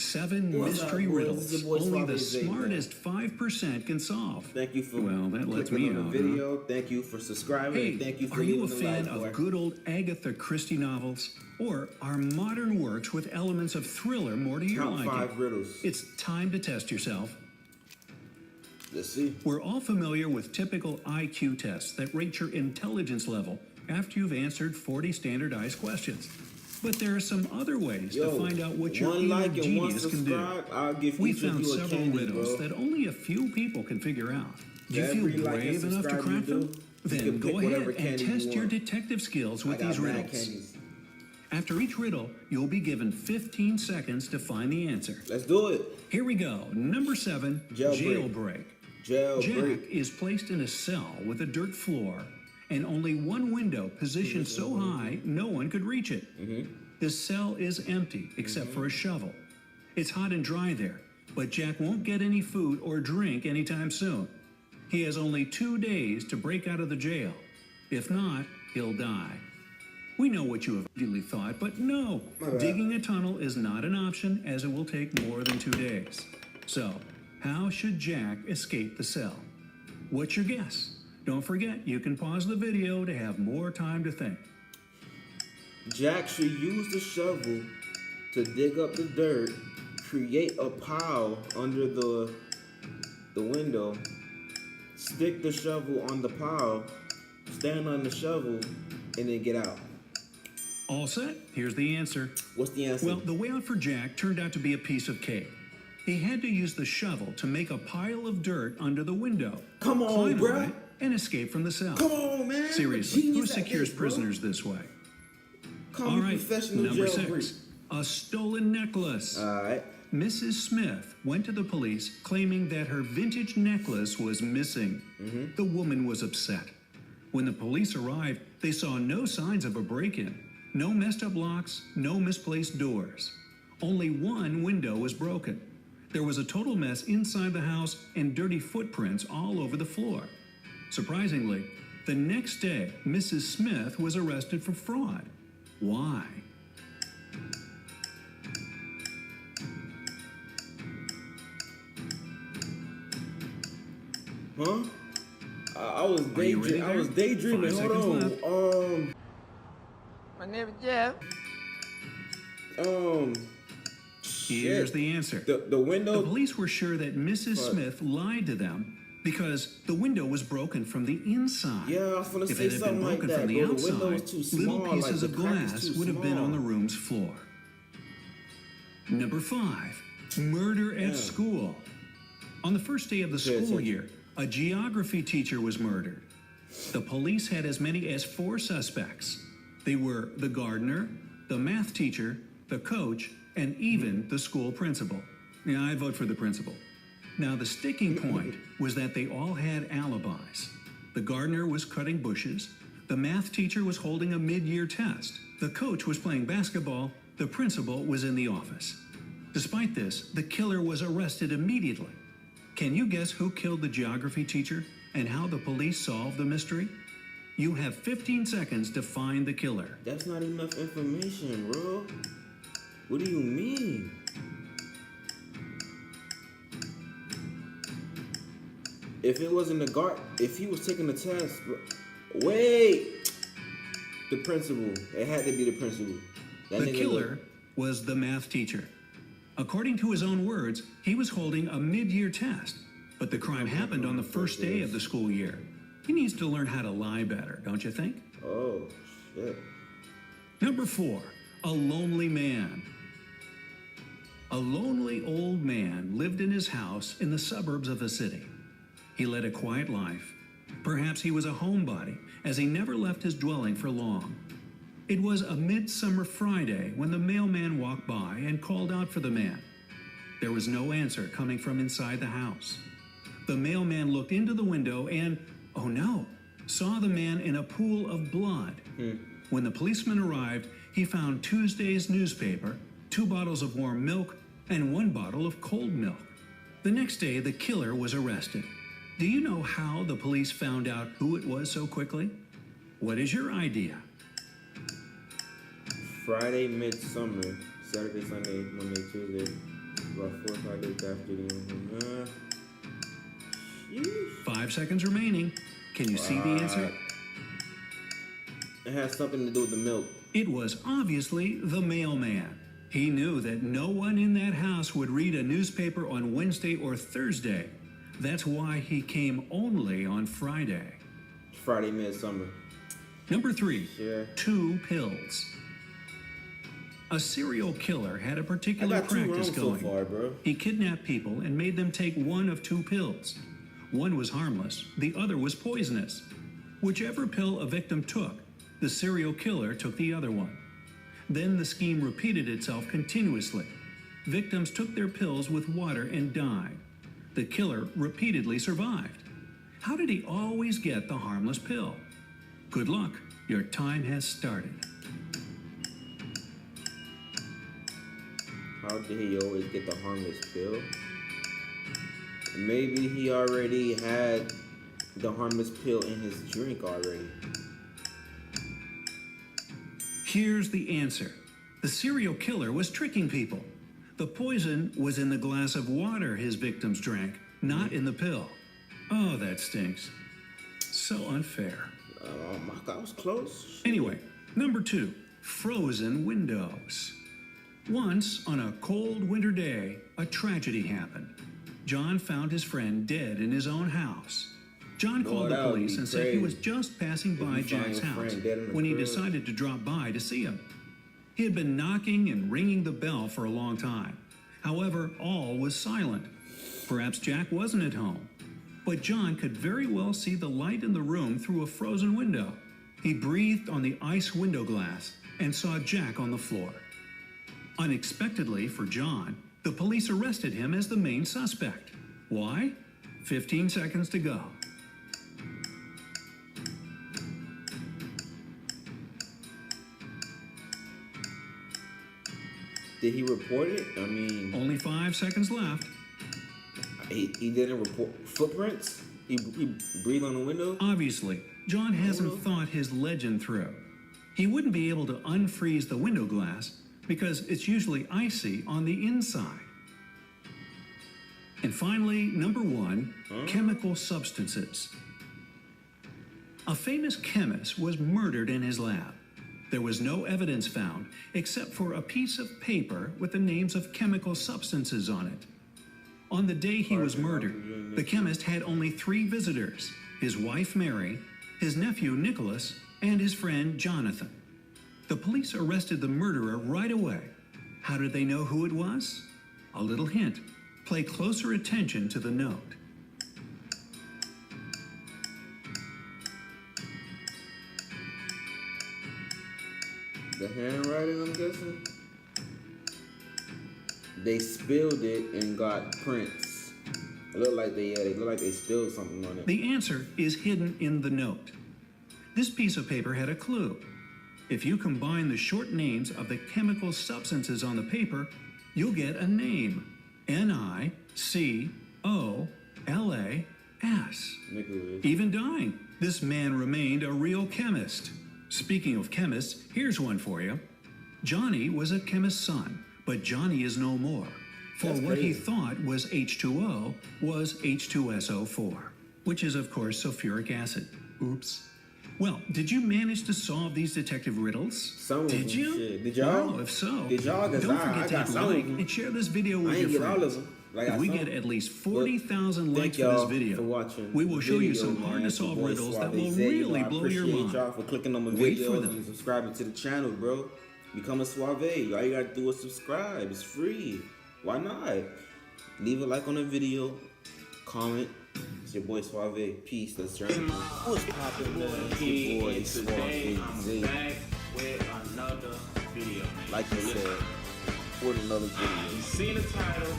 7 mystery riddles only the smartest 5% can solve. Thank you for that lets me on the out, video. Thank you for subscribing. Hey, Thank you for are you a leaving fan the of like, good old Agatha Christie novels? Or are modern works with elements of thriller more to your liking? Top 5 riddles. It's time to test yourself. Let's see. We're all familiar with typical IQ tests that rate your intelligence level after you've answered 40 standardized questions. But there are some other ways to find out what your inner genius can do. We found several riddles that only a few people can figure out. Do you feel brave enough to crack them? Then go ahead and test your detective skills with these riddles. After each riddle, you'll be given 15 seconds to find the answer. Let's do it. Here we go. Number 7, jailbreak. Jack is placed in a cell with a dirt floor and only one window positioned so high no one could reach it. The cell is empty except for a shovel. It's hot and dry there, but Jack won't get any food or drink anytime soon. He has only 2 days to break out of the jail. If not, he'll die. We know what you have immediately thought, but no, digging a tunnel is not an option as it will take more than 2 days. So, how should Jack escape the cell? What's your guess? Don't forget, you can pause the video to have more time to think. Jack should use the shovel to dig up the dirt, create a pile under the window, stick the shovel on the pile, stand on the shovel, and then get out. All set? Here's the answer. What's the answer? Well, the way out for Jack turned out to be a piece of cake. He had to use the shovel to make a pile of dirt under the window. Come on, bro. And escape from the cell. Come on, man. Seriously, who secures prisoners this way? All right, number 6, a stolen necklace. All right. Mrs. Smith went to the police claiming that her vintage necklace was missing. The woman was upset. When the police arrived, they saw no signs of a break-in. No messed up locks, no misplaced doors. Only one window was broken. There was a total mess inside the house and dirty footprints all over the floor. Surprisingly, the next day, Mrs. Smith was arrested for fraud. Why? Huh? I was daydreaming. Hold on. My name is Jeff. Here's the answer. The window. The police were sure that Mrs. Smith lied to them because the window was broken from the inside. Yeah, I was gonna say if it had been broken from the outside, little pieces of glass would have been on the room's floor. Number 5, murder at school. On the first day of the school year, a geography teacher was murdered. The police had as many as 4 suspects. They were the gardener, the math teacher, the coach, and even the school principal. Yeah, I vote for the principal. Now, the sticking point was that they all had alibis. The gardener was cutting bushes, the math teacher was holding a mid-year test, the coach was playing basketball, the principal was in the office. Despite this, the killer was arrested immediately. Can you guess who killed the geography teacher and how the police solved the mystery? You have 15 seconds to find the killer. That's not enough information, bro. What do you mean? If it wasn't if he was taking the test, wait, the principal. It had to be the principal. The killer was the math teacher. According to his own words, he was holding a mid-year test, but the crime happened on the first day of the school year. He needs to learn how to lie better, don't you think? Oh, shit. Number 4, a lonely man. A lonely old man lived in his house in the suburbs of the city. He led a quiet life. Perhaps he was a homebody, as he never left his dwelling for long. It was a midsummer Friday when the mailman walked by and called out for the man. There was no answer coming from inside the house. The mailman looked into the window and, oh no, saw the man in a pool of blood. When the policeman arrived, he found Tuesday's newspaper, 2 bottles of warm milk, and 1 bottle of cold milk. The next day, the killer was arrested. Do you know how the police found out who it was so quickly? What is your idea? Friday, midsummer, Saturday, Sunday, Monday, Tuesday. About 4 or 5 days after the 5 seconds remaining. Can you see the answer? It has something to do with the milk. It was obviously the mailman. He knew that no one in that house would read a newspaper on Wednesday or Thursday. That's why he came only on Friday. Friday midsummer. Number 3, Yeah. 2 pills. A serial killer had a I particular got 2 wrong practice so going. far, bro. He kidnapped people and made them take one of 2 pills. One was harmless, the other was poisonous. Whichever pill a victim took, the serial killer took the other one. Then the scheme repeated itself continuously. Victims took their pills with water and died. The killer repeatedly survived. How did he always get the harmless pill? Good luck, your time has started. How did he always get the harmless pill? Maybe he already had the harmless pill in his drink already. Here's the answer. The serial killer was tricking people. The poison was in the glass of water his victims drank, not in the pill. Oh, that stinks. So unfair. Oh my God, I was close. Anyway, number 2, frozen windows. Once, on a cold winter day, a tragedy happened. John found his friend dead in his own house. John called the police and said he was just passing by Jack's house when he decided to drop by to see him. He had been knocking and ringing the bell for a long time. However, all was silent. Perhaps Jack wasn't at home. But John could very well see the light in the room through a frozen window. He breathed on the ice window glass and saw Jack on the floor. Unexpectedly for John, the police arrested him as the main suspect. Why? 15 seconds to go. Did he report it? I mean, Only 5 seconds left. he didn't report footprints? He breathed on the window? Obviously, John hasn't thought his legend through. He wouldn't be able to unfreeze the window glass because it's usually icy on the inside. And finally, number 1, chemical substances. A famous chemist was murdered in his lab. There was no evidence found except for a piece of paper with the names of chemical substances on it. On the day he was murdered, the chemist had only 3 visitors: his wife Mary, his nephew Nicholas, and his friend Jonathan. The police arrested the murderer right away. How did they know who it was? A little hint. Pay closer attention to the note. The handwriting, I'm guessing? They spilled it and got prints. It looked like they spilled something on it. The answer is hidden in the note. This piece of paper had a clue. If you combine the short names of the chemical substances on the paper, you'll get a name. Nicolas. Nicholas. Even dying, this man remained a real chemist. Speaking of chemists, here's one for you. Johnny was a chemist's son, but Johnny is no more. For That's what he crazy. thought was H2O was H2SO4, which is, of course, sulfuric acid. Oops. Well, did you manage to solve these detective riddles? Some of Did them, you? shit. Did y'all? Well, if so, Did y'all? 'Cause don't I forget to got hit some of like them. and share this video I with ain't your get all friends. of them. Like, If I we saw get them. at least 40,000 Thank likes for y'all this video, for watching we will the show you video, some man. hard to It's your solve boy riddles that will SuaveZay. really I blow your appreciate mind. y'all for clicking on my Wait for videos them. and subscribing to the channel, bro. Become a Suave. All you gotta do is subscribe. It's free. Why not? Leave a like on the video. Comment. It's your boy Suave. Peace. Let's journey. What's poppin', man? It's your boy SuaveZay. Back with another video. Like I said, for another video. You seen the title.